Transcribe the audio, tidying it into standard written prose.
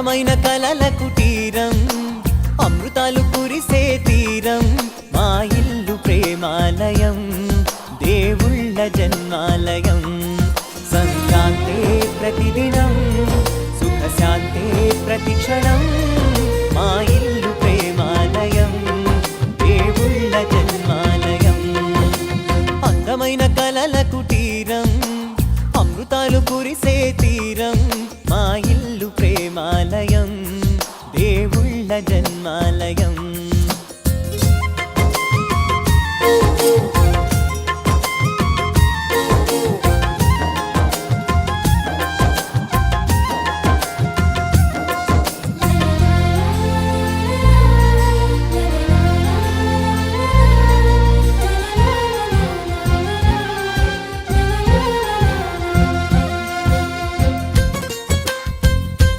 అందమైన కలల కుటీరం అమృతాలు కురిసే తీరం మా ఇల్లు ప్రేమాలయం దేవుళ్ళ జన్మాలయం సంక్రాంతే ప్రతిదినం సుఖశాంతే ప్రతిక్షణం మా ఇల్లు ప్రేమాలయం దేవుళ్ళ జన్మాలయం అందమైన కలల కుటీరం అమృతాలు కురిసే తీరం మా ఇల్లు ప్రేమాలయం దేవుళ్ళ జన్మాలయం